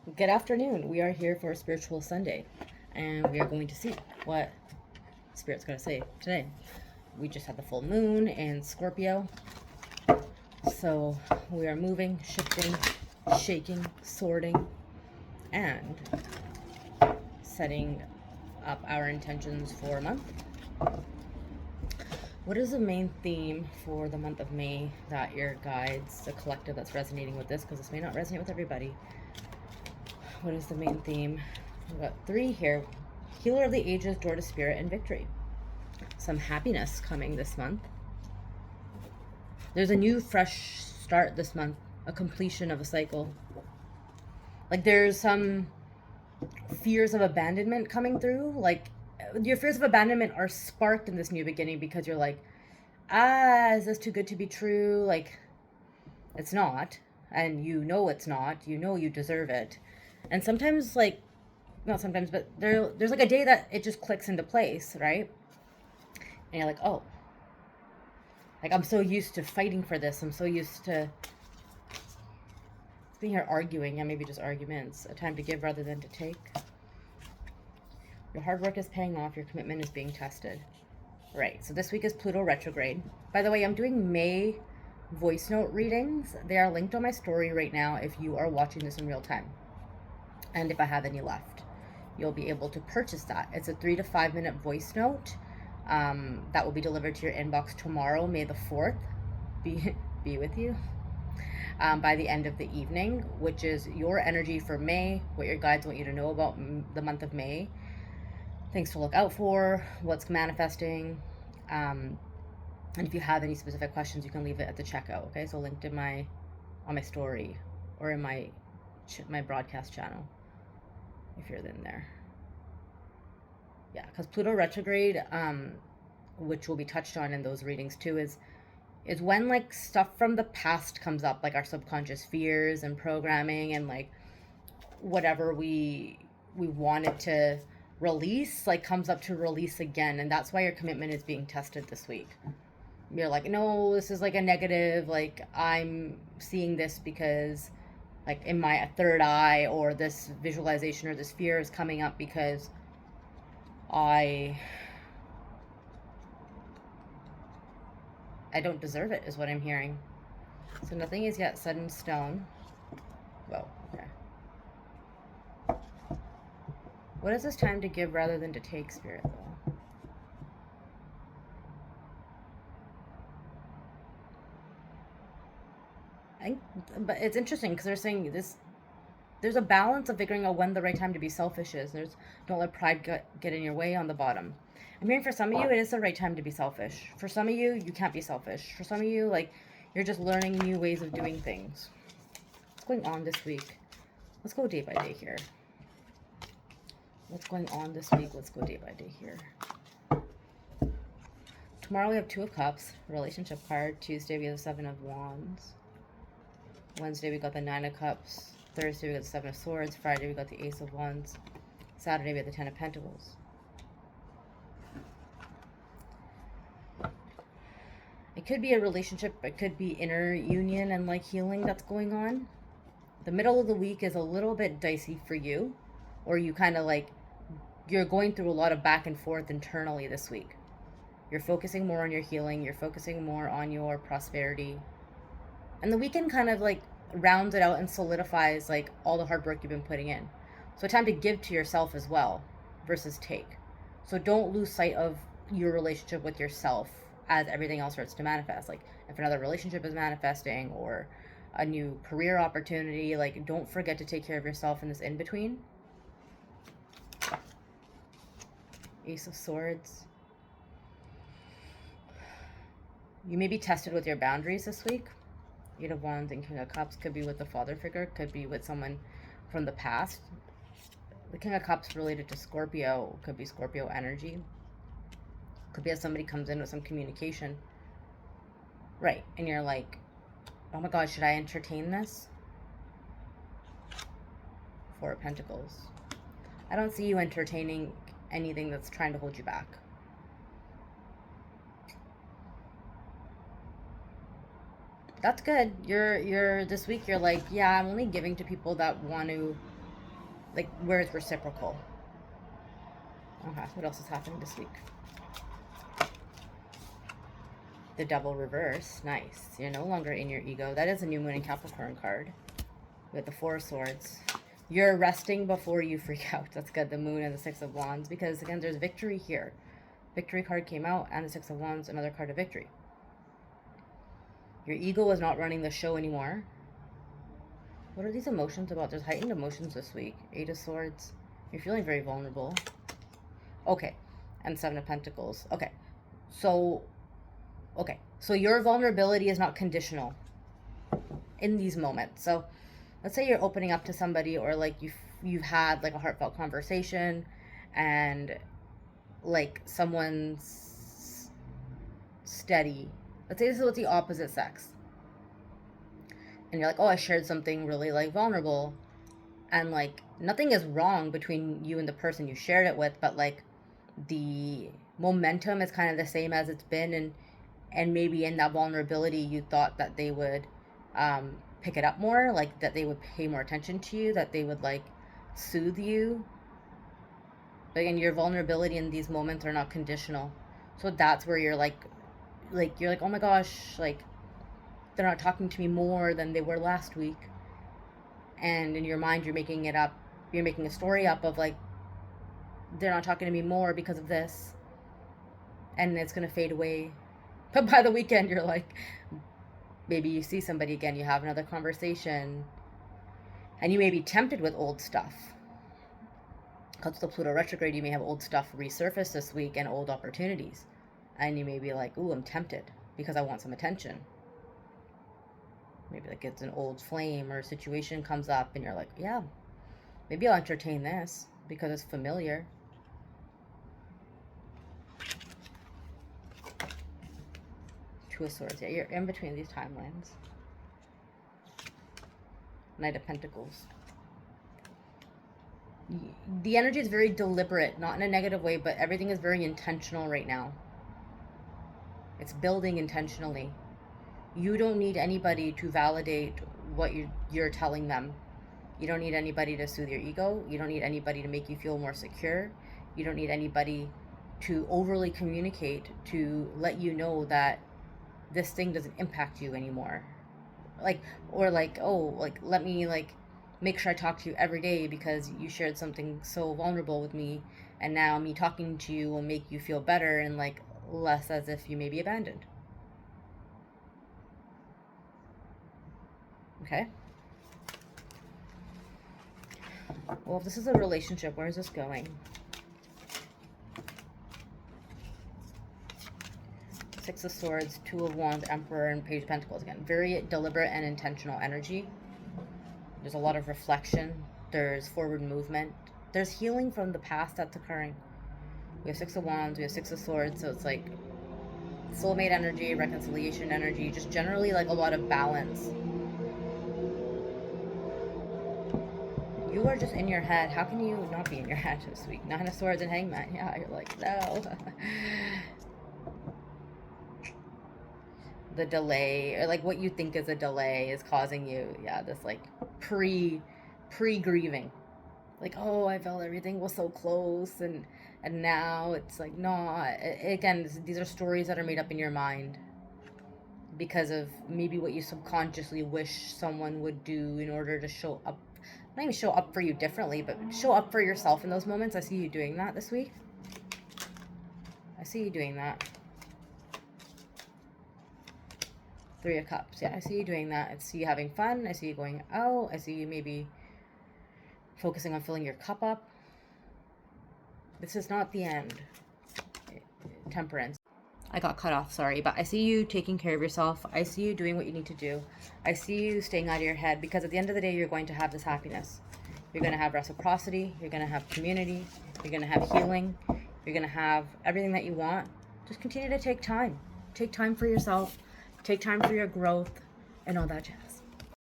Good afternoon. We are here for Spiritual Sunday, and we are going to see what Spirit's going to say today. We just had the full moon in Scorpio, so we are moving, shifting, shaking, sorting, and setting up our intentions for a month. What is the main theme for the month of May that your guides, the collective that's resonating with this, because this may not resonate with everybody? What is the main theme? We've got 3 here. Healer of the Ages, Door to Spirit, and Victory. Some happiness coming this month. There's a new fresh start this month, a completion of a cycle. Like there's some fears of abandonment coming through. Like your fears of abandonment are sparked in this new beginning because you're like, is this too good to be true? Like, it's not. And you know it's not. You know you deserve it. And sometimes, like, not sometimes, but there's like a day that it just clicks into place, right? And you're like, oh, like I'm so used to fighting for this. I'm so used to being here arguing. Yeah, maybe just arguments. A time to give rather than to take. Your hard work is paying off. Your commitment is being tested. Right. So this week is Pluto retrograde. By the way, I'm doing May voice note readings. They are linked on my story right now if you are watching this in real time. And if I have any left, you'll be able to purchase that. It's a 3 to 5 minute voice note that will be delivered to your inbox tomorrow, May the 4th. Be with you by the end of the evening, which is your energy for May, what your guides want you to know about the month of May, things to look out for, what's manifesting. And if you have any specific questions, you can leave it at the checkout. Okay, so linked in on my story or in my broadcast channel if you're in there. Yeah, because Pluto retrograde, which will be touched on in those readings too, is when like stuff from the past comes up, like our subconscious fears and programming and like whatever we wanted to release, like comes up to release again. And that's why your commitment is being tested this week. You're like, no, this is like a negative, like I'm seeing this because like in my third eye, or this visualization or this fear is coming up because I don't deserve it, is what I'm hearing. So nothing is yet set in stone. Whoa, okay. What is this time to give rather than to take, Spirit, though? But it's interesting because they're saying this. There's a balance of figuring out when the right time to be selfish is. Don't let pride get in your way on the bottom. I'm hearing for some of you, it is the right time to be selfish. For some of you, you can't be selfish. For some of you, like, you're just learning new ways of doing things. What's going on this week? Let's go day by day here. What's going on this week? Let's go day by day here. Tomorrow we have 2 of Cups, relationship card. Tuesday we have the 7 of Wands. Wednesday we got the 9 of Cups. Thursday we got the 7 of Swords. Friday we got the Ace of Wands. Saturday we have the 10 of Pentacles. It could be a relationship. It could be inner union and like healing that's going on. The middle of the week is a little bit dicey for you, or you kind of like, you're going through a lot of back and forth internally this week. You're focusing more on your healing. You're focusing more on your prosperity. And the weekend kind of like rounds it out and solidifies like all the hard work you've been putting in. So time to give to yourself as well versus take. So don't lose sight of your relationship with yourself as everything else starts to manifest. Like if another relationship is manifesting or a new career opportunity, like don't forget to take care of yourself in this in-between. Ace of Swords. You may be tested with your boundaries this week. 8 of Wands and King of Cups could be with the father figure, could be with someone from the past. The King of Cups related to Scorpio, could be Scorpio energy. Could be as somebody comes in with some communication. Right, and you're like, oh my God, should I entertain this? 4 of Pentacles. I don't see you entertaining anything that's trying to hold you back. That's good. You're this week you're like, yeah, I'm only giving to people that want to Like, where it's reciprocal. Okay, what else is happening this week? The Devil reverse. Nice. You're no longer in your ego. That is a new moon in Capricorn card. With the Four of Swords. You're resting before you freak out. That's good. The Moon and the Six of Wands. Because, again, there's victory here. Victory card came out. And the Six of Wands, another card of victory. Your ego is not running the show anymore. What are these emotions about? There's heightened emotions this week. Eight of Swords. You're feeling very vulnerable. Okay. And Seven of Pentacles. Okay. So your vulnerability is not conditional in these moments. So let's say you're opening up to somebody, or like you've had like a heartfelt conversation, and like someone's steady. Let's say this is with the opposite sex. And you're like, oh, I shared something really like vulnerable, and like nothing is wrong between you and the person you shared it with, but like the momentum is kind of the same as it's been, and maybe in that vulnerability you thought that they would pick it up more, like that they would pay more attention to you, that they would like soothe you. But again, your vulnerability in these moments are not conditional. So that's where you're like oh my gosh, like they're not talking to me more than they were last week. And in your mind you're making it up, you're making a story up of like, they're not talking to me more because of this, and it's gonna fade away. But by the weekend you're like, maybe you see somebody again, you have another conversation, and you may be tempted with old stuff. Because the Pluto retrograde, you may have old stuff resurface this week and old opportunities. And you may be like, ooh, I'm tempted because I want some attention. Maybe like it's an old flame or a situation comes up and you're like, yeah, maybe I'll entertain this because it's familiar. Two of Swords. Yeah, you're in between these timelines. Knight of Pentacles. The energy is very deliberate, not in a negative way, but everything is very intentional right now. It's building intentionally. You don't need anybody to validate what you're telling them. You don't need anybody to soothe your ego. You don't need anybody to make you feel more secure. You don't need anybody to overly communicate to let you know that this thing doesn't impact you anymore. Like, or like, oh, like, let me like make sure I talk to you every day because you shared something so vulnerable with me, and now me talking to you will make you feel better and like less as if you may be abandoned. Okay. Well, if this is a relationship, where is this going? Six of Swords, Two of Wands, Emperor, and Page of Pentacles. Again, very deliberate and intentional energy. There's a lot of reflection. There's forward movement. There's healing from the past that's occurring. We have Six of Wands, we have Six of Swords, so it's like soulmate energy, reconciliation energy, just generally like a lot of balance. You are just in your head. How can you not be in your head this week? Nine of Swords and Hangman. Yeah, you're like, no. The delay, or like what you think is a delay, is causing you, yeah, this like pre-grieving. Like, oh, I felt everything was so close, and now it's like, no. Again, these are stories that are made up in your mind because of maybe what you subconsciously wish someone would do in order to show up. Not even show up for you differently, but show up for yourself in those moments. I see you doing that this week. I see you doing that. Three of Cups. Yeah, I see you doing that. I see you having fun. I see you going out. I see you maybe focusing on filling your cup up. This is not the end. Temperance. I got cut off, sorry. But I see you taking care of yourself. I see you doing what you need to do. I see you staying out of your head, because at the end of the day, you're going to have this happiness. You're going to have reciprocity. You're going to have community. You're going to have healing. You're going to have everything that you want. Just continue to take time. Take time for yourself. Take time for your growth and all that jazz.